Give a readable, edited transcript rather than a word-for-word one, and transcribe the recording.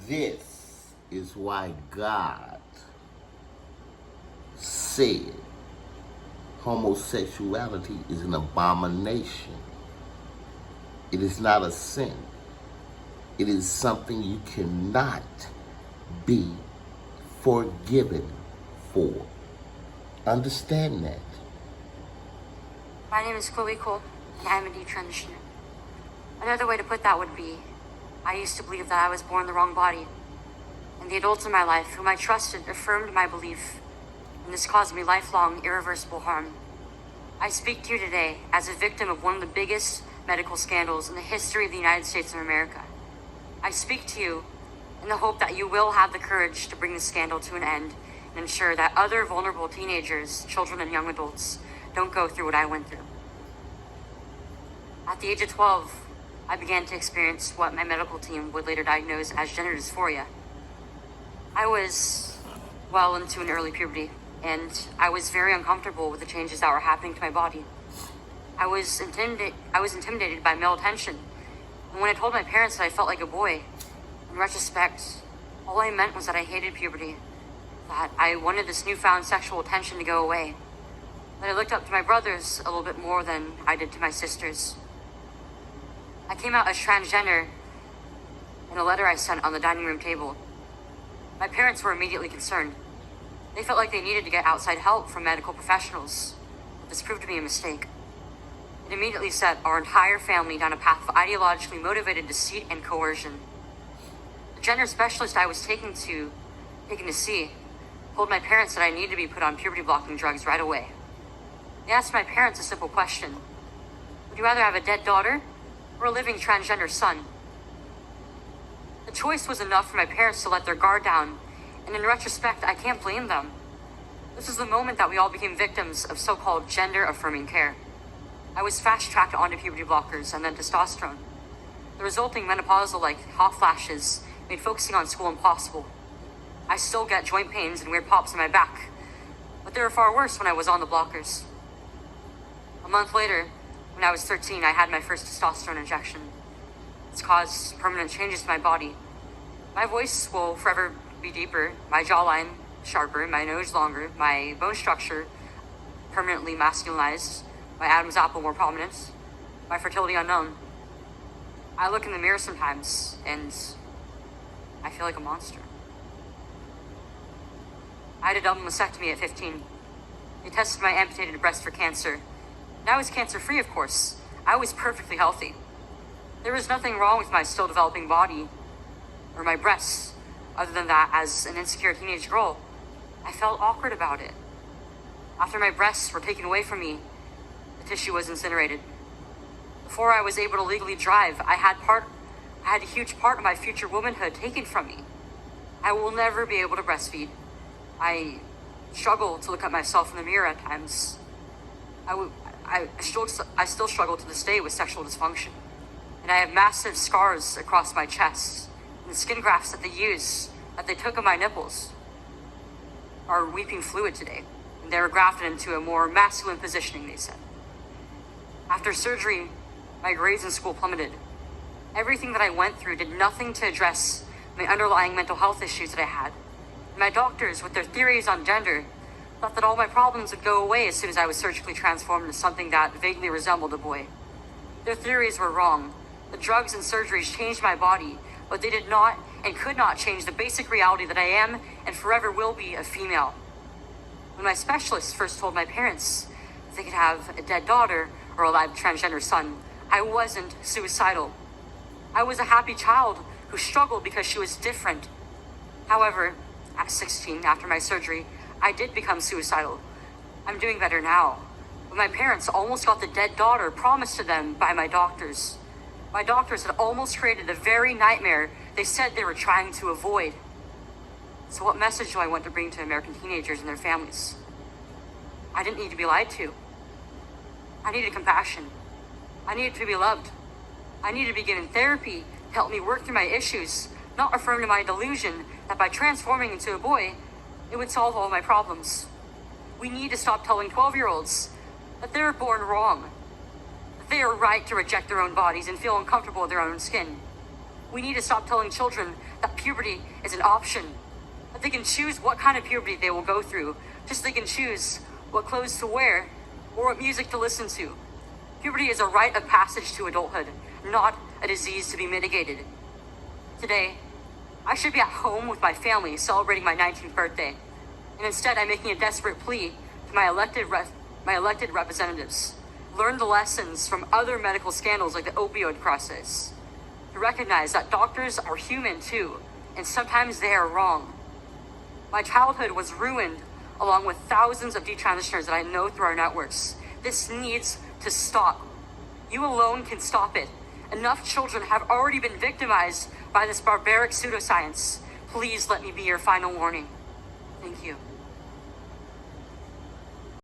This is why God said homosexuality is an abomination. It is not a sin. It is something you cannot be forgiven for. Understand that. My name is Chloe Cole, and I'm a detransitioner. Another way to put that would be, I used to believe that I was born in the wrong body, and the adults in my life whom I trusted affirmed my belief, and this caused me lifelong, irreversible harm. I speak to you today as a victim of one of the biggest medical scandals in the history of the United States of America. I speak to you in the hope that you will have the courage to bring the scandal to an end and ensure that other vulnerable teenagers, children, and young adults don't go through what I went through. At the age of 12, I began to experience what my medical team would later diagnose as gender dysphoria. I was well into an early puberty, and I was very uncomfortable with the changes that were happening to my body. I was intimidated by male attention, and when I told my parents that I felt like a boy, in retrospect, all I meant was that I hated puberty, that I wanted this newfound sexual attention to go away, that I looked up to my brothers a little bit more than I did to my sisters. I came out as transgender in a letter I sent on the dining room table. My parents were immediately concerned. They felt like they needed to get outside help from medical professionals, but this proved to be a mistake. It immediately set our entire family down a path of ideologically motivated deceit and coercion. The gender specialist I was taken to see told my parents that I needed to be put on puberty-blocking drugs right away. They asked my parents a simple question: would you rather have a dead daughter or a living transgender son? The choice was enough for my parents to let their guard down, and in retrospect, I can't blame them. This is the moment that we all became victims of so-called gender-affirming care. I was fast-tracked onto puberty blockers and then testosterone. The resulting menopausal-like hot flashes made focusing on school impossible. I still get joint pains and weird pops in my back, but they were far worse when I was on the blockers. A month later, when I was 13, I had my first testosterone injection. It's caused permanent changes to my body. My voice will forever be deeper, my jawline sharper, my nose longer, my bone structure permanently masculinized, my Adam's apple more prominent, my fertility unknown. I look in the mirror sometimes and I feel like a monster. I had a double mastectomy at 15. They tested my amputated breast for cancer. And I was cancer-free, of course. I was perfectly healthy. There was nothing wrong with my still developing body or my breasts, other than that, as an insecure teenage girl, I felt awkward about it. After my breasts were taken away from me, the tissue was incinerated. Before I was able to legally drive, I had a huge part of my future womanhood taken from me. I will never be able to breastfeed. I struggle to look at myself in the mirror at times. I still struggle to this day with sexual dysfunction. And I have massive scars across my chest. And the skin grafts that they took of my nipples are weeping fluid today. And they were grafted into a more masculine positioning, they said. After surgery, my grades in school plummeted. Everything that I went through did nothing to address my underlying mental health issues that I had. And my doctors, with their theories on gender, thought that all my problems would go away as soon as I was surgically transformed into something that vaguely resembled a boy. Their theories were wrong. The drugs and surgeries changed my body, but they did not and could not change the basic reality that I am and forever will be a female. When my specialist first told my parents they could have a dead daughter or a live transgender son, I wasn't suicidal. I was a happy child who struggled because she was different. However, at 16, after my surgery, I did become suicidal. I'm doing better now. But my parents almost got the dead daughter promised to them by my doctors. My doctors had almost created the very nightmare they said they were trying to avoid. So what message do I want to bring to American teenagers and their families? I didn't need to be lied to. I needed compassion. I needed to be loved. I needed to be given therapy to help me work through my issues, not affirm to my delusion that by transforming into a boy, it would solve all my problems. We need to stop telling 12-year-olds that they're born wrong, that they are right to reject their own bodies and feel uncomfortable with their own skin. We need to stop telling children that puberty is an option, that they can choose what kind of puberty they will go through, just so they can choose what clothes to wear or what music to listen to. Puberty is a rite of passage to adulthood, not a disease to be mitigated. Today, I should be at home with my family celebrating my 19th birthday, and instead I'm making a desperate plea to my elected representatives. Learn the lessons from other medical scandals like the opioid crisis. To recognize that doctors are human too, and sometimes they are wrong. My childhood was ruined along with thousands of detransitioners that I know through our networks. This needs to stop. You alone can stop it. Enough children have already been victimized by this barbaric pseudoscience. Please let me be your final warning. Thank you.